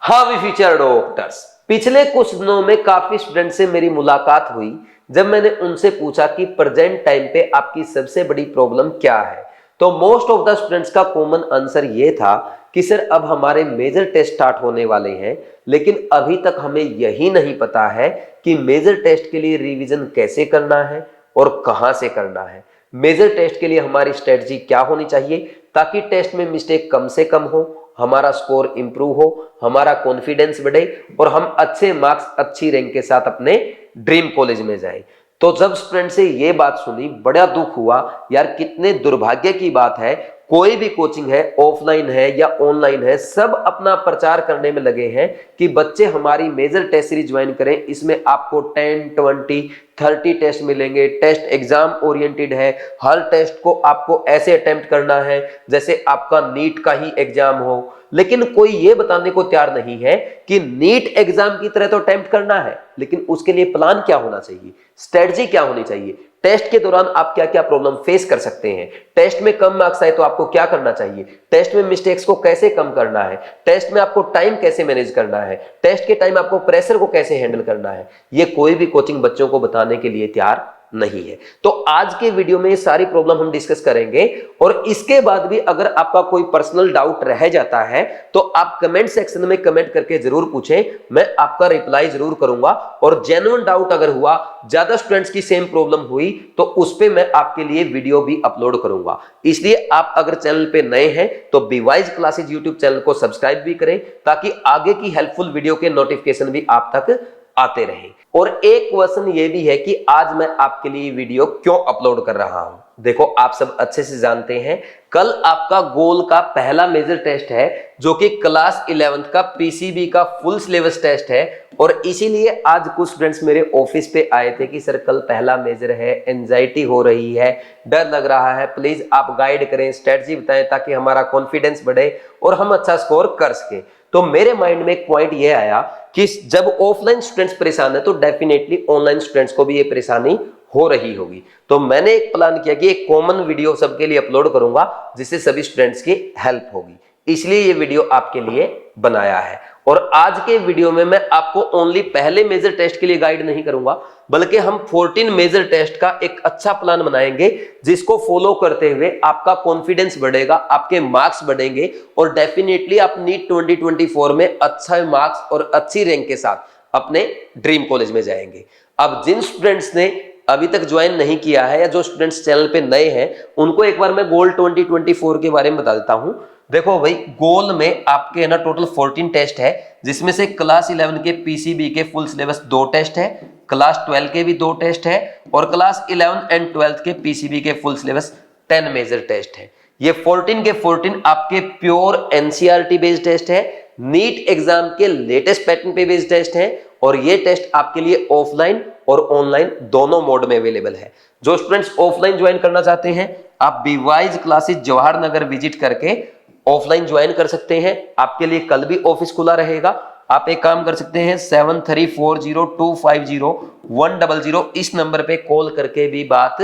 हाँ we future doctors. पिछले कुछ दिनों में काफी स्टूडेंट से मेरी मुलाकात हुई। जब मैंने उनसे पूछा कि प्रेजेंट टाइम पे आपकी सबसे बड़ी प्रॉब्लम क्या है, तो मोस्ट ऑफ द स्टूडेंट्स का कॉमन आंसर ये था कि सर अब हमारे मेजर टेस्ट स्टार्ट होने वाले हैं, लेकिन अभी तक हमें यही नहीं पता है कि मेजर टेस्ट के लिए रिवीजन कैसे करना है और कहां से करना है। मेजर टेस्ट के लिए हमारी स्ट्रेटजी क्या होनी चाहिए ताकि टेस्ट में मिस्टेक कम से कम हो, हमारा स्कोर इंप्रूव हो, हमारा कॉन्फिडेंस बढ़े और हम अच्छे मार्क्स अच्छी रैंक के साथ अपने ड्रीम कॉलेज में जाएं। तो जब स्टूडेंट से ये बात सुनी बड़ा दुख हुआ। यार कितने दुर्भाग्य की बात है, कोई भी कोचिंग है, ऑफलाइन है या ऑनलाइन है, सब अपना प्रचार करने में लगे हैं कि बच्चे हमारी मेजर टेस्ट सीरीज ज्वाइन करें। इसमें आपको 10, 20, 30 टेस्ट मिलेंगे। टेस्ट एग्जाम ओरिएंटेड है। हर टेस्ट को आपको ऐसे अटेम्प्ट करना है जैसे आपका नीट का ही एग्जाम हो। लेकिन कोई ये बताने को तैयार नहीं है कि नीट एग्जाम की तरह तो अटेम्प्ट करना है, लेकिन उसके लिए प्लान क्या होना चाहिए, स्ट्रेटजी क्या होनी चाहिए, टेस्ट के दौरान आप क्या क्या प्रॉब्लम फेस कर सकते हैं, टेस्ट में कम मार्क्स आए तो आपको क्या करना चाहिए, टेस्ट में मिस्टेक्स को कैसे कम करना है, टेस्ट में आपको टाइम कैसे मैनेज करना है, टेस्ट के टाइम आपको प्रेशर को कैसे हैंडल करना है, ये कोई भी कोचिंग बच्चों को बताने के लिए तैयार नहीं है। तो आज के वीडियो में ये सारी प्रॉब्लम हम डिस्कस करेंगे और इसके बाद भी अगर आपका कोई पर्सनल डाउट रह जाता है तो आप कमेंट सेक्शन में कमेंट करके जरूर पूछें, मैं आपका रिप्लाई जरूर करूंगा। और जेन्युइन डाउट अगर हुआ, ज्यादा स्टूडेंट्स की सेम प्रॉब्लम हुई तो उस पे मैं आपके लिए वीडियो भी अपलोड करूंगा। इसलिए आप अगर चैनल पे नए हैं तो बीवाइज क्लासेज यूट्यूब चैनल को सब्सक्राइब भी करें ताकि आगे की हेल्पफुल वीडियो के नोटिफिकेशन भी आप तक आते रहें। और एक क्वेश्चन ये भी है कि आज मैं आपके लिए वीडियो क्यों अपलोड कर रहा हूं। देखो आप सब अच्छे से जानते हैं कल आपका गोल का पहला मेजर टेस्ट है जो कि क्लास 11th का पीसीबी का फुल सिलेबस टेस्ट है। और इसीलिए आज कुछ स्टूडेंट्स मेरे ऑफिस पे आए थे कि सर कल पहला मेजर है, एंजाइटी हो रही है, डर लग रहा है, प्लीज आप गाइड करें, स्ट्रेटजी बताएं ताकि हमारा कॉन्फिडेंस बढ़े और हम अच्छा स्कोर कर सकें। तो मेरे माइंड में एक पॉइंट ये आया कि जब ऑफलाइन स्टूडेंट्स परेशान है तो डेफिनेटली ऑनलाइन स्टूडेंट्स को भी ये परेशानी हो रही होगी। तो मैंने एक प्लान किया कि एक कॉमन वीडियो सबके लिए अपलोड करूंगा जिससे सभी स्टूडेंट्स की हेल्प होगी, इसलिए ये वीडियो आपके लिए बनाया है। और आज के वीडियो में मैं आपको ओनली पहले मेजर टेस्ट के लिए गाइड नहीं करूंगा, बल्कि हम 14 मेजर टेस्ट का एक अच्छा प्लान बनाएंगे जिसको फॉलो करते हुए आपका कॉन्फिडेंस बढ़ेगा, आपके मार्क्स बढ़ेंगे और डेफिनेटली आप नीट 2024 में अच्छा मार्क्स और अच्छी रैंक के साथ अपने ड्रीम कॉलेज में जाएंगे। अब जिन स्टूडेंट्स ने अभी तक ज्वाइन नहीं किया है या जो स्टूडेंट्स चैनल पे नए हैं उनको एक बार मैं गोल 2024 के बारे में बता देता हूं। देखो भाई, गोल में आपके है ना टोटल 14 टेस्ट है जिसमें से क्लास 11 के पीसीबी के फुल सिलेबस 2 टेस्ट है, क्लास 12 के भी 2 टेस्ट है और क्लास 11 एंड 12 के पीसीबी के फुल सिलेबस 10 मेजर टेस्ट है। ये 14 के 14 आपके प्योर एनसीईआरटी बेस्ड टेस्ट है, नीट एग्जाम के लेटेस्ट पैटर्न पे बेस्ड टेस्ट है और ये टेस्ट आपके लिए ऑफलाइन और ऑनलाइन दोनों मोड में अवेलेबल है। जो स्टूडेंट्स ऑफलाइन ज्वाइन करना चाहते हैं आप बीवाइज क्लासेस जवाहर नगर विजिट करके ऑफलाइन ज्वाइन कर सकते हैं। आपके लिए कल भी ऑफिस खुला रहेगा। आप एक काम कर सकते हैं 7340250100 इस नंबर पे कॉल करके भी बात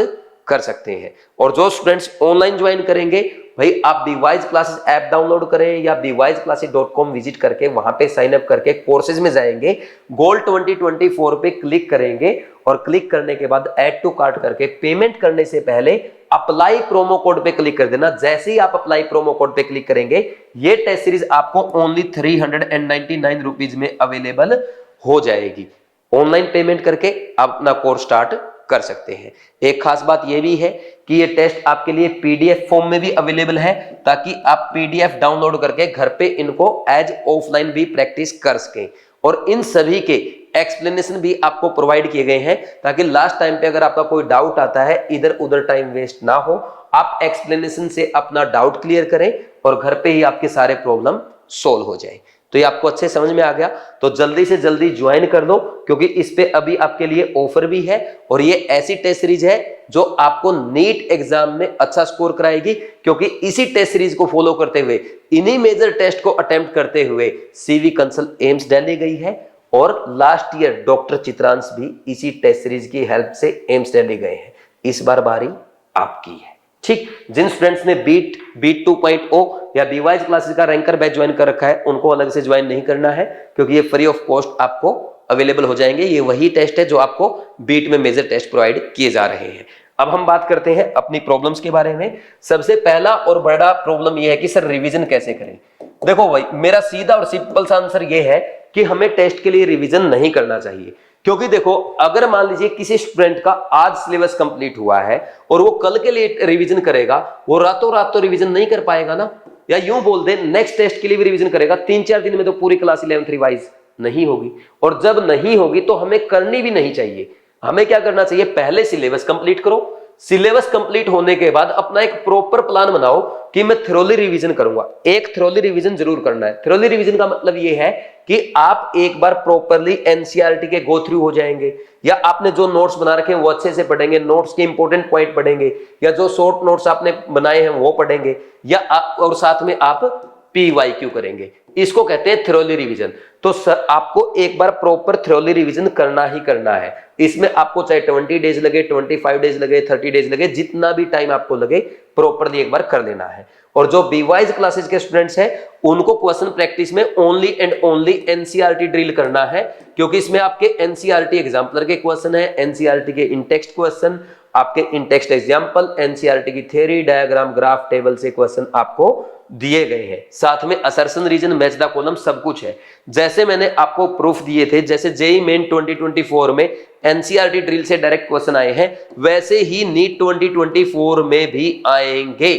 कर सकते हैं। और जो स्टूडेंट्स ऑनलाइन ज्वाइन करेंगे भाई आप बीवाइज क्लासेस ऐप डाउनलोड करें या bwise-classes.com विजिट करके वहां पे साइन अप करके कोर्सेज में जाएंगे, गोल 2024 पे क्लिक करेंगे और क्लिक करने के बाद ऐड टू कार्ट करके पेमेंट करने से पहले अप्लाई प्रोमो कोड पे क्लिक कर देना। जैसे ही आप अप्लाई प्रोमो कोड पे क्लिक करेंगे ये टेस्ट सीरीज आपको ओनली 399 रुपीज में अवेलेबल हो जाएगी। ऑनलाइन पेमेंट करके आप अपना कोर्स स्टार्ट कर सकते हैं। एक खास बात यह भी है कि ये टेस्ट आपके लिए पीडीएफ फॉर्म में भी अवेलेबल है ताकि आप पीडीएफ डाउनलोड करके घर पे इनको एज ऑफलाइन भी प्रैक्टिस कर सकें। और इन सभी के एक्सप्लेनेशन भी आपको प्रोवाइड किए गए हैं ताकि लास्ट टाइम पे अगर आपका कोई डाउट आता है इधर उधर टाइम वेस्ट ना हो, आप एक्सप्लेनेशन से अपना डाउट क्लियर करें और घर पे ही आपके सारे प्रॉब्लम सोल्व हो जाए। तो ये आपको अच्छे समझ में आ गया, तो जल्दी से जल्दी ज्वाइन कर दो क्योंकि इस पे अभी आपके लिए ऑफर भी है और ये ऐसी टेस्ट सीरीज है जो आपको नीट एग्जाम में अच्छा स्कोर कराएगी। क्योंकि इसी टेस्ट सीरीज को फॉलो करते हुए, इन्हीं मेजर टेस्ट को अटेम्प्ट करते हुए सीवी कंसल एम्स दिल्ली गई है और लास्ट ईयर डॉक्टर चित्रांश भी इसी टेस्ट सीरीज की हेल्प से एम्स दिल्ली गए हैं। इस बार बारी आपकी है। ठीक, जिन स्टूडेंट्स ने बीट 2.0 या बीवाइज क्लासेस का रैंकर बैच ज्वाइन कर रखा है उनको अलग से ज्वाइन नहीं करना है, क्योंकि ये फ्री ऑफ कॉस्ट आपको अवेलेबल हो जाएंगे। ये वही टेस्ट है जो आपको बीट में मेजर टेस्ट प्रोवाइड किए जा रहे हैं। अब हम बात करते हैं अपनी प्रॉब्लम्स के बारे में। सबसे पहला और बड़ा प्रॉब्लम ये है कि सर रिवीजन कैसे करें। देखो भाई, मेरा सीधा और सिंपल सा आंसर ये है कि हमें टेस्ट के लिए रिवीजन नहीं करना चाहिए। क्योंकि देखो, अगर मान लीजिए किसी स्टूडेंट का आज सिलेबस कंप्लीट हुआ है और वो कल के लिए रिवीजन करेगा, वो रातों रात तो रिवीजन नहीं कर पाएगा ना। या यूं बोल दे, नेक्स्ट टेस्ट के लिए भी रिवीजन करेगा, 3-4 दिन में तो पूरी क्लास 11th रिवाइज नहीं होगी। और जब नहीं होगी तो हमें करनी भी नहीं चाहिए। हमें क्या करना चाहिए, पहले सिलेबस कंप्लीट करो। सिलेबस कंप्लीट होने के बाद अपना एक प्रॉपर प्लान बनाओ कि मैं थ्योरी रिवीजन करूंगा। एक थ्योरी रिवीजन जरूर करना है। थ्योरी रिवीजन का मतलब ये है कि आप एक बार प्रॉपरली एनसीईआरटी के गो थ्रू हो जाएंगे, या आपने जो नोट्स बना रखे हैं वो अच्छे से पढ़ेंगे, नोट्स के इंपॉर्टेंट पॉइंट पढ़ेंगे, या जो शॉर्ट नोट्स आपने बनाए हैं वो पढ़ेंगे, या और साथ में आप पीवाईक्यू करेंगे। इसको कहते हैं थ्योरी रिवीजन। तो सर आपको एक बार प्रॉपर थ्योरी रिवीजन करना ही करना है। इसमें आपको चाहे 20 डेज लगे, 25 डेज लगे, 30 डेज लगे, जितना भी टाइम आपको लगे प्रॉपरली एक बार कर लेना है। और जो बीवाइज क्लासेस के स्टूडेंट्स हैं उनको क्वेश्चन प्रैक्टिस में only and only NCERT drill करना है, क्योंकि इसमें आपके एनसीईआरटी एग्जाम्पलर के क्वेश्चन है, एनसीईआरटी के इनटेक्स्ट क्वेश्चन, आपके इनटेक्स्ट एग्जाम्पल, एनसीईआरटी की थ्योरी, डायग्राम, ग्राफ, टेबल से क्वेश्चन आपको दिए गए हैं। साथ में assertion, reason, match the column सब कुछ है। जैसे मैंने आपको प्रूफ दिए थे, जैसे जेईई मेन 2024 में एनसीईआरटी ड्रिल से डायरेक्ट क्वेश्चन आए हैं, वैसे ही नीट 2024 में भी आएंगे।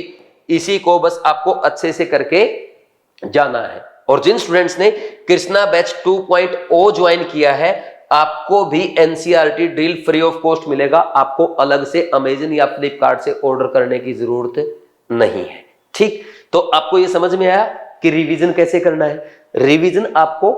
इसी को बस आपको अच्छे से करके जाना है। और जिन स्टूडेंट्स ने कृष्णा बैच 2.0 ज्वाइन किया है, आपको भी NCERT drill free of cost मिलेगा। आपको अलग से अमेजन या फ्लिपकार्ट से ऑर्डर करने की जरूरत नहीं है। ठीक, तो आपको यह समझ में आया कि रिवीजन कैसे करना है। रिवीजन आपको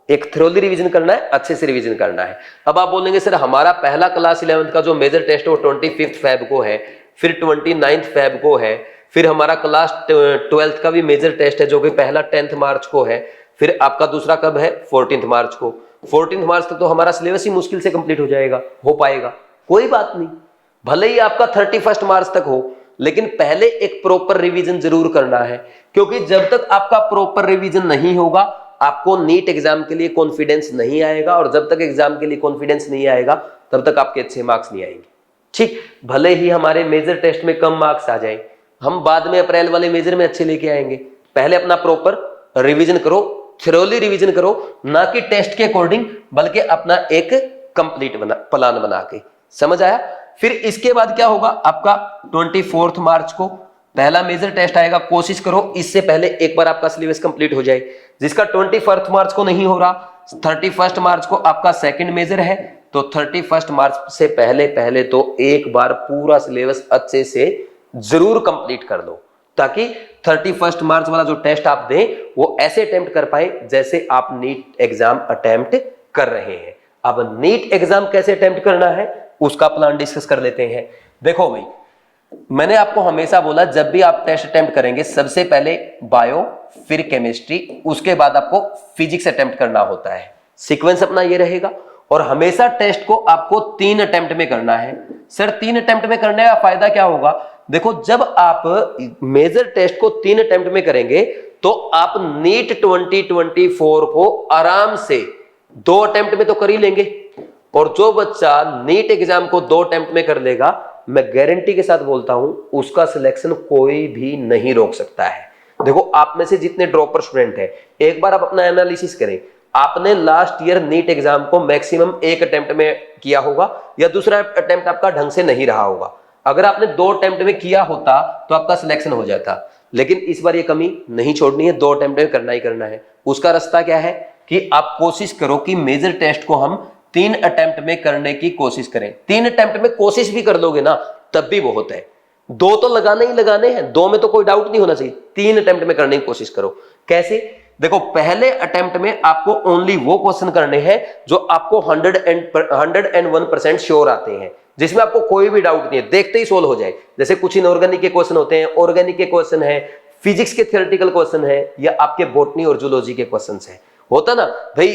एक थ्योरी रिवीजन करना है, अच्छे से रिवीजन करना है। अब आप बोलेंगे सर हमारा पहला क्लास 11th का जो मेजर टेस्ट है वो 25 फेब को है, फिर 29 फेब को है, फिर हमारा क्लास 12th का भी मेजर टेस्ट है जो कि पहला 10 मार्च को है, फिर आपका दूसरा कब है 14 मार्च को। 14 मार्च तक तो हमारा सिलेबस ही मुश्किल से कंप्लीट हो जाएगा, हो पाएगा, कोई बात नहीं। भले ही आपका 31 मार्च तक हो, लेकिन पहले एक प्रॉपर रिवीजन जरूर करना है, क्योंकि जब तक आपका प्रॉपर रिवीजन नहीं होगा आपको नीट एग्जाम के लिए कॉन्फिडेंस नहीं आएगा, और जब तक एग्जाम के लिए कॉन्फिडेंस नहीं आएगा तब तक आपके अच्छे मार्क्स नहीं आएंगे। ठीक, भले ही हमारे मेजर टेस्ट में कम मार्क्स आ जाए, हम बाद में अप्रैल वाले मेजर में अच्छे लेके आएंगे। पहले अपना प्रॉपर रिवीजन करो, थ्योरी रिवीजन करो, ना कि टेस्ट के अकॉर्डिंग, बल्कि अपना एक कंप्लीट प्लान बना के। समझ आया? फिर इसके बाद क्या होगा, आपका 24 मार्च को पहला मेजर टेस्ट आएगा। कोशिश करो इससे पहले एक बार आपका सिलेबस कंप्लीट हो जाए। जिसका 21 मार्च को नहीं हो रहा, 31 मार्च को आपका सेकंड मेजर है, तो 31 मार्च से पहले तो एक बार पूरा सिलेबस अच्छे से जरूर कंप्लीट कर लो, ताकि 31 मार्च वाला जो टेस्ट आप दें वो ऐसे अटेम्प्ट कर पाए जैसे आप नीट एग्जाम अटेम्प्ट कर रहे हैं। अब नीट एग्जाम कैसे अटेम्प्ट करना है उसका प्लान डिस्कस कर लेते हैं। देखो भाई, मैंने आपको हमेशा बोला जब भी आप टेस्ट अटेम्प्ट करेंगे सबसे पहले बायो, फिर केमिस्ट्री, उसके बाद आपको फिजिक्स अटेम्प्ट करना होता है। सीक्वेंस अपना ये रहेगा। और हमेशा टेस्ट को आपको 3 अटेम्प्ट में करना है। सर 3 अटेम्प्ट में करने का फायदा क्या होगा? देखो, जब आप मेजर टेस्ट को 3 अटेम्प्ट में करेंगे तो आप नीट 2024 को आराम से 2 अटेम्प्ट में तो कर ही लेंगे। और जो बच्चा नीट एग्जाम को 2 अटेम्प्ट में कर लेगा, मैं गारंटी के साथ बोलता हूं उसका सिलेक्शन कोई भी नहीं रोक सकता है। देखो, आप में से जितने ड्रॉपर स्टूडेंट हैं, एक बार आप अपना एनालिसिस करें। आपने लास्ट ईयर नीट एग्जाम को मैक्सिमम 1 अटेम्प्ट में किया होगा, या दूसरा अटेम्प्ट आपका ढंग से नहीं रहा होगा। अगर आपने 2 अटेम्प्ट में किया होता तो आपका सिलेक्शन हो जाता, लेकिन इस बार ये कमी नहीं छोड़नी है, 2 अटेम्प्ट में करना ही करना है। उसका रास्ता क्या है कि आप कोशिश करो कि मेजर टेस्ट को हम 3 अटेम्प्ट में करने की कोशिश करें। 3 अटेम्प्ट में कोशिश भी कर लोगे ना तब भी बहुत है। 2 तो लगाने ही लगाने हैं, 2 में तो कोई डाउट नहीं होना चाहिए। 3 अटेम्प्ट में करने की कोशिश करो। कैसे? देखो, पहले अटेम्प्ट में आपको ओनली वो क्वेश्चन करने हैं जो आपको 101% श्योर आते हैं, जिसमें आपको कोई भी डाउट नहीं है, देखते ही सोल्व हो जाए। जैसे कुछ इनऑर्गेनिक के क्वेश्चन होते हैं, ऑर्गेनिक के क्वेश्चन है, फिजिक्स के थियोरेटिकल क्वेश्चन है, या आपके बॉटनी और जूलॉजी के क्वेश्चन है। होता ना भाई,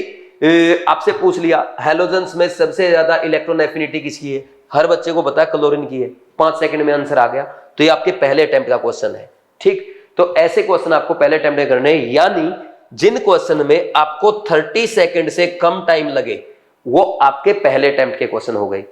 आपसे पूछ लिया हैलोजन्स में सबसे ज्यादा इलेक्ट्रॉन एफिनिटी किसकी है, हर बच्चे को पता है क्लोरीन की है, 5 सेकंड में आंसर आ गया। तो ये आपके पहले अटेम्प्ट का क्वेश्चन है। ठीक, तो ऐसे क्वेश्चन आपको पहले अटेम्प्ट में करने हैं, यानी जिन क्वेश्चन में आपको 30 सेकंड से कम टाइम लगे वो आपके पहले अटेम्प्ट के क्वेश्चन हो गए।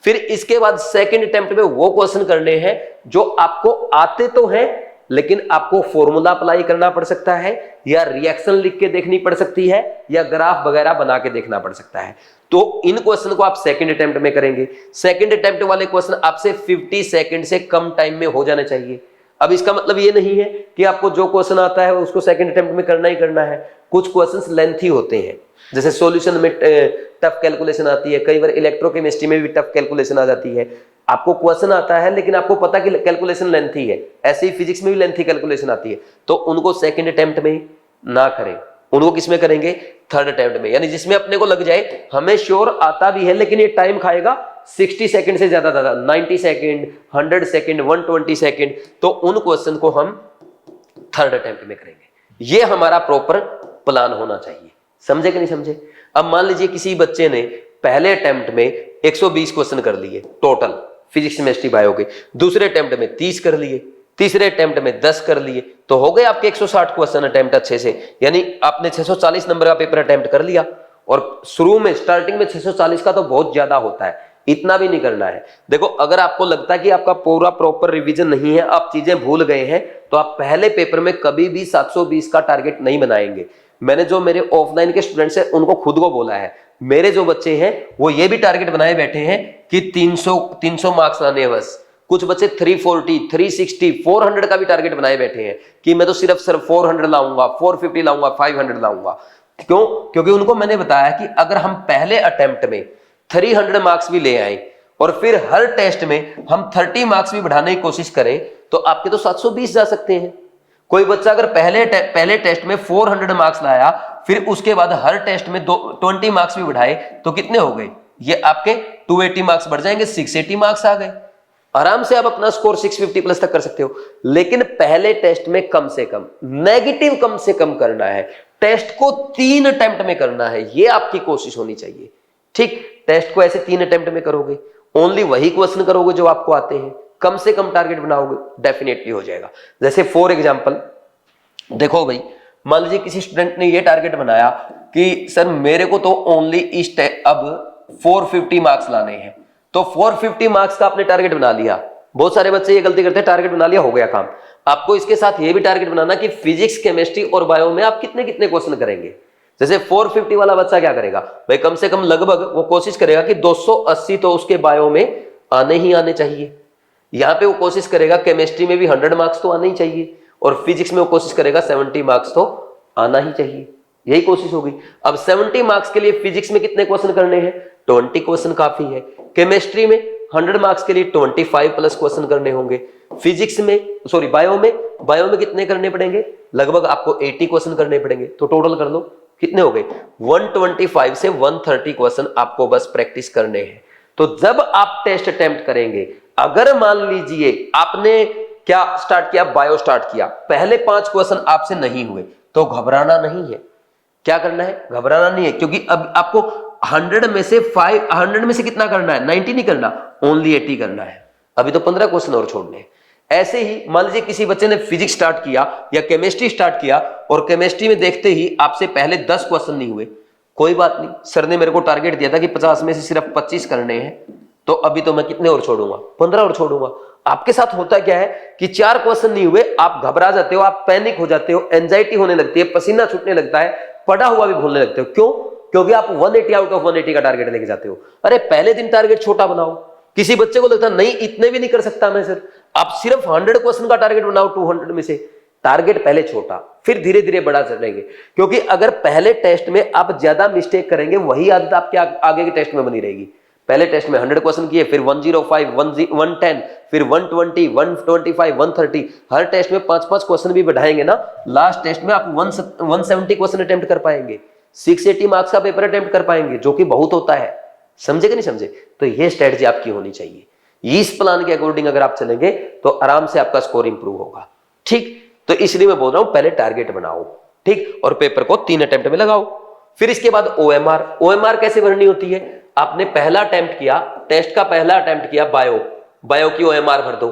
फिर इसके बाद सेकंड अटेम्प्ट में वो क्वेश्चन करने हैं जो आपको आते तो हैं लेकिन आपको फॉर्मूला अप्लाई करना पड़ सकता है, या रिएक्शन लिख के देखनी पड़ सकती है, या ग्राफ वगैरह बना के देखना पड़ सकता है। तो इन क्वेश्चन को आप सेकंड अटेम्प्ट में करेंगे। सेकंड अटेम्प्ट वाले क्वेश्चन आपसे 50 सेकंड से कम टाइम में हो जाने चाहिए। अब इसका मतलब ये नहीं है कि आपको जो क्वेश्चन आता है उसको सेकंड अटेम्प्ट में करना ही करना है। कुछ क्वेश्चंस लेंथी होते हैं, जैसे सॉल्यूशन में टफ कैलकुलेशन आती है, कई बार इलेक्ट्रोकेमिस्ट्री में भी टफ कैलकुलेशन आ जाती है। आपको क्वेश्चन आता है लेकिन आपको पता कि कैलकुलेशन लेंथी है, ऐसे ही फिजिक्स में भी लेंथी कैलकुलेशन आती है, तो उनको सेकंड अटेम्प्ट में ना करें, उनको किसमें करेंगे? थर्ड अटेम्प्ट में, यानी जिसमें अपने को लग जाए हमें श्योर आता भी है लेकिन ये टाइम खाएगा 60 सेकंड से ज्यादा, 90 सेकंड, 100 सेकंड, 120 सेकंड, तो उन क्वेश्चन को हम थर्ड अटेम्प्ट में करेंगे। ये हमारा प्रॉपर प्लान होना चाहिए। समझे कि नहीं समझे? अब मान लीजिए किसी बच्चे ने पहले अटेम्प्ट में 120 क्वेश्चन कर लिए टोटल फिजिक्स, केमिस्ट्री, बायो के, दूसरे अटेम्प्ट में 30 कर लिए, तीसरे अटेम्प्ट में 10 कर लिए, तो हो गए आपके 160 क्वेश्चन अटेम्प्ट अच्छे से, यानी आपने 640 नंबर का पेपर अटेम्प्ट कर लिया। और शुरू में स्टार्टिंग में 640 का तो बहुत ज्यादा होता है, इतना भी नहीं करना है। देखो, अगर आपको लगता है कि आपका पूरा प्रॉपर रिवीजन नहीं है, आप चीजें भूल गए हैं, तो आप पहले पेपर में कभी भी 720 का टारगेट नहीं बनाएंगे। मैंने जो मेरे ऑफलाइन के स्टूडेंट्स हैं उनको खुद को बोला है, मेरे जो बच्चे हैं वो ये भी टारगेट बनाए बैठे हैं कि 300 मार्क्स लाने हैं बस। कुछ बच्चे 340, 360, 400 का भी टारगेट बनाए बैठे हैं कि मैं तो सिर्फ 400 लाऊंगा, 450 लाऊंगा, 500 लाऊंगा। क्यों? क्योंकि उनको मैंने बताया कि अगर हम पहले अटेम्प्ट में 300 मार्क्स भी ले आए और फिर हर टेस्ट में हम 30 मार्क्स भी बढ़ाने की कोशिश करें तो आपके तो 720 जा सकते हैं। कोई बच्चा अगर पहले टेस्ट में 400 मार्क्स लाया, फिर उसके बाद हर टेस्ट में 20 मार्क्स भी बढ़ाए, तो कितने हो गए? ये आपके 280 मार्क्स बढ़ जाएंगे, 680 मार्क्स आ गए। आराम से आप अपना स्कोर 650 प्लस तक कर सकते हो। लेकिन पहले टेस्ट में कम से कम नेगेटिव कम से कम करना है, टेस्ट को 3 अटेम्प्ट में करना है, ये आपकी कोशिश होनी चाहिए। ठीक, टेस्ट को ऐसे 3 अटेम्प्ट में करोगे, ओनली वही क्वेश्चन करोगे जो आपको आते हैं, कम से कम टारगेट बनाओगे, डेफिनेटली हो जाएगा। जैसे फॉर एग्जांपल देखो भाई, मान लीजिए किसी स्टूडेंट ने ये टारगेट बनाया कि सर मेरे को तो ओनली इस अब 450 मार्क्स लाने हैं, तो 450 मार्क्स का आपने टारगेट बना लिया। बहुत सारे बच्चे ये गलती करते हैं, टारगेट बना लिया, हो गया काम। आपको इसके साथ ये भी टारगेट बनाना कि फिजिक्स, केमिस्ट्री और बायो में आप कितने कितने क्वेश्चन करेंगे। जैसे 450 वाला बच्चा क्या करेगा भाई, कम से कम लगभग वो कोशिश करेगा कि 280 तो उसके बायो में आने ही आने चाहिए। यहां पे वो कोशिश करेगा केमिस्ट्री में भी 100 मार्क्स तो आने ही चाहिए, और फिजिक्स में वो कोशिश करेगा 70 मार्क्स तो आना ही चाहिए, यही कोशिश होगी। अब 70 मार्क्स के लिए फिजिक्स में कितने क्वेश्चन करने हैं? 20 क्वेश्चन काफी है। केमिस्ट्री में 100 मार्क्स के लिए 25 प्लस क्वेश्चन करने होंगे। फिजिक्स में बायो में कितने करने पड़ेंगे? लगभग आपको 80 क्वेश्चन करने पड़ेंगे। तो टोटल कर लो कितने हो गए? 125 से 130 क्वेश्चन आपको बस प्रैक्टिस करने हैं। तो जब आप टेस्ट अटेम्प्ट करेंगे, अगर मान लीजिए आपने क्या स्टार्ट किया, बायो स्टार्ट किया, पहले 5 क्वेश्चन आपसे नहीं हुए, तो घबराना नहीं है। क्या करना है? घबराना नहीं है, क्योंकि अब आपको 100 में से कितना करना है? 90 नहीं करना, ओनली 80 करना है। अभी तो 15 क्वेश्चन और छोड़ने हैं। ऐसे ही मान लीजिए किसी बच्चे ने फिजिक्स स्टार्ट किया या केमिस्ट्री स्टार्ट किया, और केमिस्ट्री में देखते ही आपसे पहले 10 क्वेश्चन नहीं हुए, कोई बात नहीं, सर ने मेरे को टारगेट दिया था कि 50 में से सिर्फ 25 करने हैं, तो अभी तो मैं कितने और छोड़ूंगा? 15 और छोड़ूंगा। आपके साथ होता क्या है कि 4 क्वेश्चन नहीं हुए, आप घबरा जाते हो, आप पैनिक हो जाते हो, एंजाइटी होने लगती है, पसीना छूटने लगता है, पढ़ा हुआ भी भूलने लगते हो। क्यों? क्योंकि आप 180 आउट ऑफ 180 का टारगेट लेके जाते हो। अरे पहले दिन टारगेट छोटा बनाओ। किसी बच्चे को लगता नहीं इतने भी नहीं कर सकता मैं सर, आप सिर्फ 100 क्वेश्चन का टारगेट बनाओ 200 में से। टारगेट पहले छोटा, फिर धीरे धीरे बड़ा चलेंगे, क्योंकि अगर पहले टेस्ट में आप ज्यादा मिस्टेक करेंगे, वही आदत आपके आगे के टेस्ट में बनी रहेगी। पहले टेस्ट में 100 क्वेश्चन किए, फिर 105, 110, फिर 120, 125, 130, हर टेस्ट में 5-5 क्वेश्चन भी बढ़ाएंगे ना, लास्ट टेस्ट में आप 170 क्वेश्चन अटेम्प्ट कर पाएंगे, 680 मार्क्स का पेपर अटेम्प्ट कर पाएंगे, जो कि बहुत होता है। समझे कि नहीं समझे? तो ये स्ट्रेटजी आपकी होनी चाहिए। इस प्लान के अकॉर्डिंग अगर आप चलेंगे तो आराम से आपका स्कोर इंप्रूव होगा। ठीक, तो इसलिए मैं बोल रहा हूं पहले टारगेट बनाओ, ठीक, और पेपर को 3 अटेम्प्ट में लगाओ। फिर इसके बाद ओएमआर कैसे भरनी होती है? आपने पहला अटेम्प्ट किया, टेस्ट का पहला अटेम्प्ट किया बायो की ओएमआर भर दो।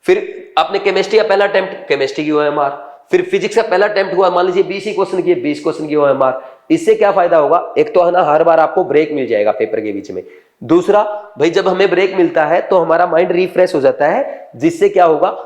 फिर आपने केमिस्ट्री का पहला अटेम्प्ट, केमिस्ट्री की ओएमआर, फिर फिजिक्स का पहला अटेम्प्ट हुआ, मान लीजिए 20 ही क्वेश्चन किए, 20 क्वेश्चन की ओएमआर। इससे क्या फायदा होगा, एक तो है ना हर बार आपको ब्रेक मिल जाएगा पेपर के बीच में, दूसरा भाई जब हमें ब्रेक मिलता है तो हमारा माइंड रिफ्रेश हो जाता है, जिससे क्या होगा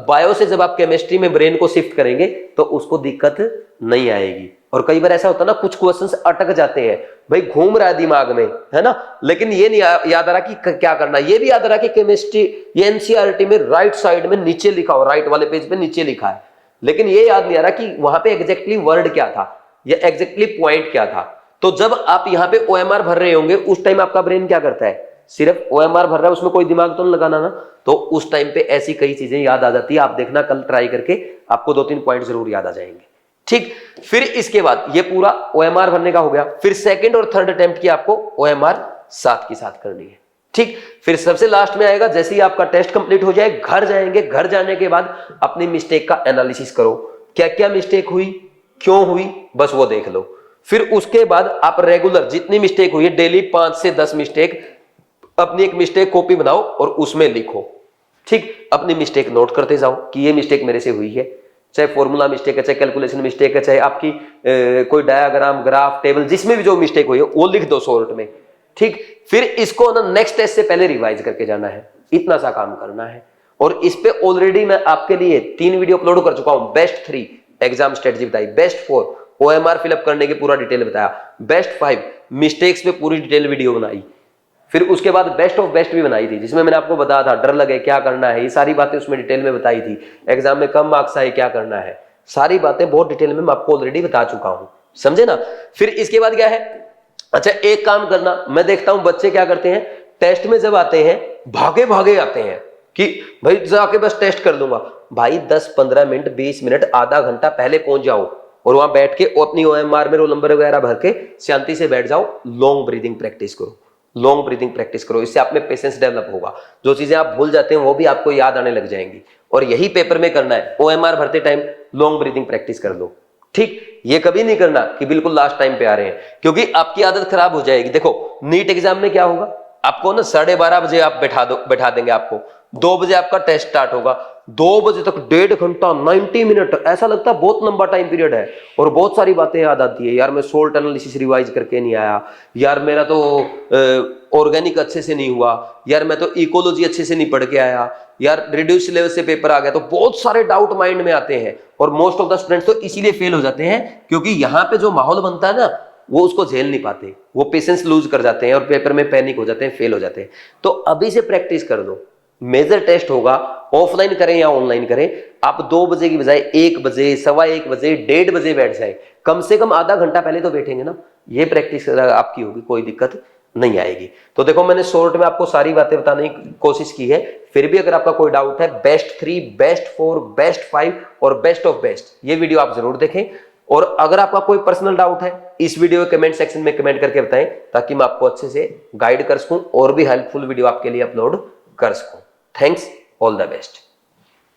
बायो से जब आप केमिस्ट्री में ब्रेन को शिफ्ट करेंगे तो उसको दिक्कत नहीं आएगी। और कई बार ऐसा होता है ना कुछ क्वेश्चंस अटक जाते हैं, भाई घूम रहा है दिमाग में, है ना, लेकिन ये नहीं याद आ रहा कि क्या करना। ये भी याद आ रहा कि केमिस्ट्री ये एनसीईआरटी में राइट साइड में नीचे लिखा हो, राइट वाले पेज पे नीचे लिखा है, लेकिन ये याद नहीं आ रहा कि वहां पे एग्जैक्टली वर्ड क्या था या एग्जैक्टली पॉइंट क्या था। तो जब आप यहाँ पे ओएमआर भर रहे होंगे उस टाइम आपका ब्रेन क्या करता है, सिर्फ ओएमआर भर रहा है, उसमें कोई दिमाग तो नहीं लगाना ना, तो उस टाइम पे ऐसी कई चीजें याद आ जाती है। आप देखना कल ट्राई करके आपको 2-3 पॉइंट जरूर याद आ जाएंगे। ठीक, फिर इसके बाद ये पूरा ओएमआर भरने का हो गया, फिर सेकंड और थर्ड अटेम्प्ट की आपको ओएमआर साथ की साथ करनी है। ठीक, फिर सबसे लास्ट में आएगा जैसे ही आपका टेस्ट कंप्लीट हो जाए घर जाएंगे, घर जाने के बाद अपनी मिस्टेक का एनालिसिस करो, क्या क्या मिस्टेक हुई, क्यों हुई, बस वो देख लो। फिर उसके बाद आप रेगुलर जितनी मिस्टेक हुई है डेली 5 से 10 मिस्टेक, अपनी एक मिस्टेक कॉपी बनाओ और उसमें लिखो। ठीक, अपनी मिस्टेक नोट करते जाओ कि ये मिस्टेक मेरे से हुई है, चाहे फॉर्मूला मिस्टेक है, चाहे कैलकुलेशन मिस्टेक है, चाहे आपकी कोई डायग्राम ग्राफ टेबल जिसमें भी जो मिस्टेक हुई है वो लिख दो शॉर्ट में। ठीक, फिर इसको ना नेक्स्ट टेस्ट से पहले रिवाइज करके जाना है, इतना सा काम करना है। और इस पे ऑलरेडी मैं आपके लिए 3 वीडियो अपलोड कर चुका हूं। बेस्ट 3 एग्जाम स्ट्रेटजी बताई, बेस्ट 4 ओएमआर फिलअप करने के पूरा डिटेल बताया, बेस्ट 5 मिस्टेक्स पे पूरी डिटेल वीडियो बनाई, फिर उसके बाद बेस्ट ऑफ बेस्ट भी बनाई थी जिसमें मैंने आपको बताया था डर लगे क्या करना है, ये सारी बातें उसमें डिटेल में बताई थी। एग्जाम में कम मार्क्स आए क्या करना है, सारी बातें बहुत डिटेल में मैं आपको ऑलरेडी बता चुका हूं, समझे ना। फिर इसके बाद क्या है, अच्छा एक काम करना, मैं देखता हूं बच्चे क्या करते हैं टेस्ट में जब आते हैं भागे भागे आते हैं कि भाई जाके बस टेस्ट कर लूंगा। भाई 10-15 मिनट 20 मिनट आधा घंटा पहले पहुंच जाओ और वहां बैठ के अपनी ओएमआर में रोल नंबर वगैरह भर के शांति से बैठ जाओ, लॉन्ग ब्रीदिंग प्रैक्टिस करो, लॉन्ग ब्रीदिंग प्रैक्टिस करो, इससे आप में पेशेंस डेवलप होगा। जो चीजें आप भूल जाते हैं वो भी आपको याद आने लग जाएंगी। और यही पेपर में करना है, ओएमआर भरते टाइम लॉन्ग ब्रीदिंग प्रैक्टिस कर लो। ठीक, ये कभी नहीं करना कि बिल्कुल लास्ट टाइम पे आ रहे हैं, क्योंकि आपकी आदत खराब हो जाएगी। देखो नीट एग्जाम में क्या होगा, आपको ना 12:30 बजे आप बैठा देंगे, आपको 2 बजे आपका टेस्ट स्टार्ट होगा, 2 बजे तक 1.5 घंटा 90 मिनट, ऐसा लगता है बहुत लंबा टाइम पीरियड है। और बहुत सारी बातें याद आती है, यार मैं सोल्ट एनालिसिस रिवाइज करके नहीं आया, यार मेरा तो ऑर्गेनिक अच्छे से नहीं हुआ, यार मैं तो इकोलॉजी अच्छे से नहीं पढ़ के आया, यार रिड्यूस लेवल से पेपर आ गया। तो बहुत सारे डाउट माइंड में आते हैं और मोस्ट ऑफ द स्टूडेंट्स तो इसीलिए फेल हो जाते हैं क्योंकि यहाँ पे जो माहौल बनता है ना वो उसको झेल नहीं पाते, वो पेशेंस लूज कर जाते हैं और पेपर में पैनिक हो जाते हैं, फेल हो जाते हैं। तो अभी से प्रैक्टिस कर लो, मेजर टेस्ट होगा, ऑफलाइन करें या ऑनलाइन करें, आप 2 बजे की बजाय 1 बजे, 1:15 बजे, 1:30 बजे बैठ जाए, कम से कम आधा घंटा पहले तो बैठेंगे ना, ये प्रैक्टिस आपकी होगी, कोई दिक्कत नहीं आएगी। तो देखो मैंने शॉर्ट में आपको सारी बातें बताने की कोशिश की है, फिर भी अगर आपका कोई डाउट है बेस्ट 3, बेस्ट 4, बेस्ट 5 और बेस्ट ऑफ बेस्ट ये वीडियो आप जरूर देखें। और अगर आपका कोई पर्सनल डाउट है इस वीडियो के कमेंट सेक्शन में कमेंट करके बताएं ताकि मैं आपको अच्छे से गाइड कर सकूं और भी हेल्पफुल वीडियो आपके लिए अपलोड कर सकूं। Thanks, all the best.